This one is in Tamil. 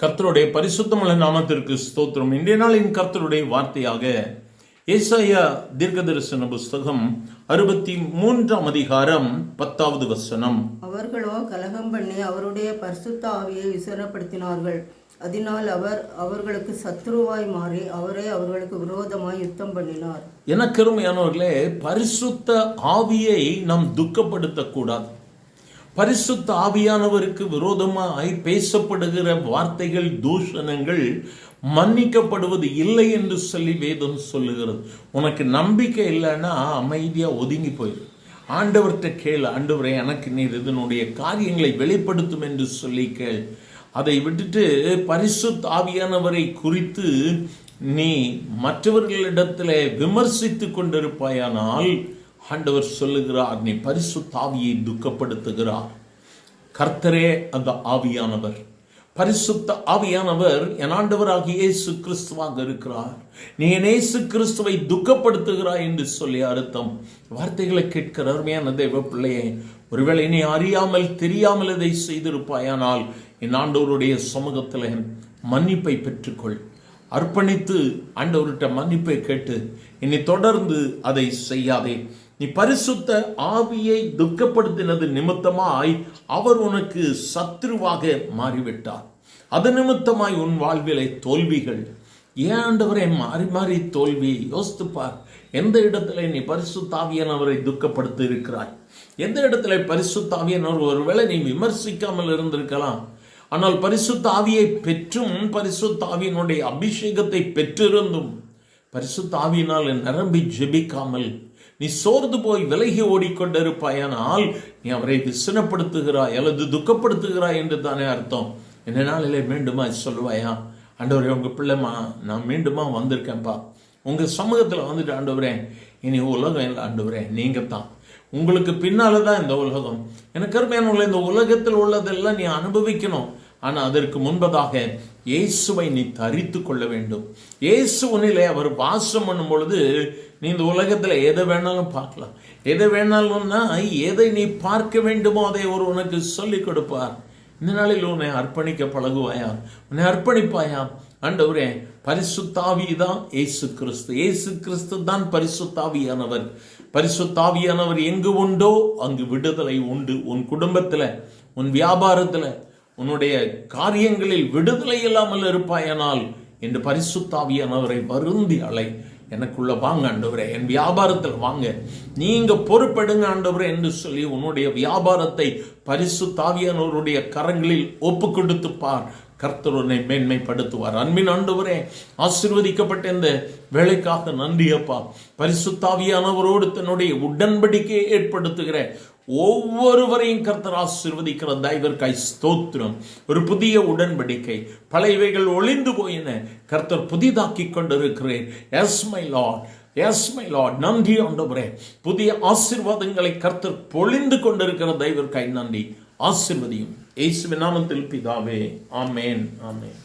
கர்த்தருடைய பரிசுத்தமுள்ள நாமத்திற்கு ஸ்தோத்திரம். இன்றைய நாளின் கர்த்தருடைய வார்த்தையாக ஏசாயா தீர்க்கதரிசன புஸ்தகம் 63ஆம் அதிகாரம் 10வது வசனம். அவர்களோ கலகம் பண்ணி அவருடைய பரிசுத்த ஆவியை விசனப்படுத்தினார்கள். அதனால் அவர் அவர்களுக்கு சத்துருவாய் மாறி அவரே அவர்களுக்கு விரோதமாய் யுத்தம் பண்ணினார். எனக்கருமையானவர்களே, பரிசுத்த ஆவியை நாம் துக்கப்படுத்தக்கூடாது. பரிசுத்த ஆவியானவருக்கு விரோதமாய் பேசப்படுகிற வார்த்தைகள், தூஷணங்கள் மன்னிக்கப்படுவது இல்லை என்று சொல்லி வேதம் சொல்லுகிறது. உனக்கு நம்பிக்கை இல்லைன்னா அமைதியா ஒதுங்கி போயிரு. ஆண்டவர்கிட்ட கேள், ஆண்டவரே எனக்கு நீர் இதனுடைய காரியங்களை வெளிப்படுத்தும் என்று சொல்லி கேள். அதை விட்டுட்டு பரிசுத்த ஆவியானவரை குறித்து நீ மற்றவர்களிடத்தில் விமர்சித்து கொண்டிருப்பாயானால் ஆண்டவர் சொல்லுகிறார், நீ பரிசுத்த ஆவியை துக்கப்படுத்துகிறார். கர்த்தரே அந்த ஆவியானவர். பரிசுத்த ஆவியானவர் என் ஆண்டவராகிய இயேசு கிறிஸ்துவாக இருக்கிறார். நீ இயேசு கிறிஸ்துவை துக்கப்படுத்துகிறாய் என்று சொல்லி அர்த்தம். வார்த்தைகளை கேட்கிற அருமையான தேவ பிள்ளையே, ஒருவேளை நீ அறியாமல் தெரியாமல் இதை செய்திருப்பாயானால் என் ஆண்டவருடைய சமூகத்தில் மன்னிப்பை பெற்றுக்கொள். அர்ப்பணித்து ஆண்டவர்கிட்ட மன்னிப்பை கேட்டு இனி தொடர்ந்து அதை செய்யாதே. நீ பரிசுத்த ஆவியை துக்கப்படுத்தினது நிமித்தமாய் அவர் உனக்கு சத்ருவாக மாறிவிட்டார். அது நிமித்தமாய் உன் வாழ்விலை தோல்விகள். ஏன் ஆண்டவரை மாறி மாறி தோல்வி? யோசித்துப்பார். எந்த இடத்துல நீ பரிசுத்த ஆவியானவரை துக்கப்படுத்தி இருக்கிறாய்? எந்த இடத்துல பரிசுத்த ஆவியானவர் ஒருவேளை நீ விமர்சிக்காமல் இருந்திருக்கலாம், ஆனால் பரிசுத்த ஆவியை பெற்றும் பரிசுத்த ஆவியினுடைய அபிஷேகத்தை பெற்றிருந்தும் பரிசுத்த ஆவியினால் நிரம்பி ஜெபிக்காமல் நீ சோர்ந்து போய் விலகி ஓடிக்கொண்டிருப்பாயானால் நீ அவரை விசனப்படுத்துகிறாய் அல்லது துக்கப்படுத்துகிறாய் என்று தானே அர்த்தம். என்ன நாளிலே மீண்டுமா சொல்லுவாயா, ஆண்டவரே உங்க பிள்ளைமா நான் மீண்டுமா வந்திருக்கேன்ப்பா, உங்க சமூகத்தில் வந்துட்டு ஆண்டவரே இனி உலகம் இல்லை ஆண்டவரே, நீங்க தான், உங்களுக்கு பின்னால தான் இந்த உலகம். எனக்கு அருமையானவர்களே, இந்த உலகத்தில் உள்ளதெல்லாம் நீ அனுபவிக்கணும். ஆனால் அதற்கு முன்பதாக இயேசுவை நீ தரித்து கொள்ள வேண்டும். இயேசு உன்னிலே அவர் வாசம் பண்ணும் பொழுது நீ இந்த உலகத்தில் எதை வேணாலும் பார்க்கலாம். எதை வேணாலும்னா எதை நீ பார்க்க வேண்டுமோ அதை ஒரு உனக்கு சொல்லிக் கொடுப்பார். இந்த நாளில் உன்னை அர்ப்பணிக்க பழகுவாயா? உன்னை அர்ப்பணிப்பாயா? ஆண்டவரே, பரிசுத்தாவி தான் இயேசு கிறிஸ்து. இயேசு கிறிஸ்து தான் பரிசுத்தாவியானவர். பரிசுத்தாவியானவர் எங்கு உண்டோ அங்கு விடுதலை உண்டு. உன் குடும்பத்தில், உன் வியாபாரத்தில், உன்னுடைய காரியங்களில் விடுதலை இல்லாமல் இருப்பாயானால் என்று பரிசுத்தாவியானவரை வருந்தி அலை. எனக்குள்ள வாங்க ஆண்டவரே, என் வியாபாரத்தில் வாங்க, நீங்க பொறுப்பெடுங்க ஆண்டவரே என்று சொல்லி உன்னுடைய வியாபாரத்தை பரிசுத்தாவியானவருடைய கரங்களில் ஒப்பு கொடுத்து பார். கர்த்தர் உன்னை மேன்மைப்படுத்துவார். அன்பின் ஆண்டவரே, ஆசீர்வதிக்கப்பட்ட இந்த வேலைக்காக நன்றி அப்பா. பரிசுத்தாவியானவரோடு தன்னுடைய உடன்படிக்கையை ஏற்படுத்துகிற ஒவ்வொருவரையும் கர்த்தர் ஆசீர்வதிக்கிற தயவிற்காய் ஸ்தோத்திரம். ஒரு புதிய உடன்படிக்கை, பழையவைகள் ஒளிந்து போயின, கர்த்தர் புதிதாக்கி கொண்டிருக்கிறேன். S my Lord, S my Lord. நன்றி ஆண்டவரே, புதிய ஆசீர்வாதங்களை கர்த்தர் பொழிந்து கொண்டிருக்கிற தயவிற்காய் நன்றி. ஆசீர்வதியும் இயேசுவின் நாமத்தில் பிதாவே. ஆமென், ஆமென்.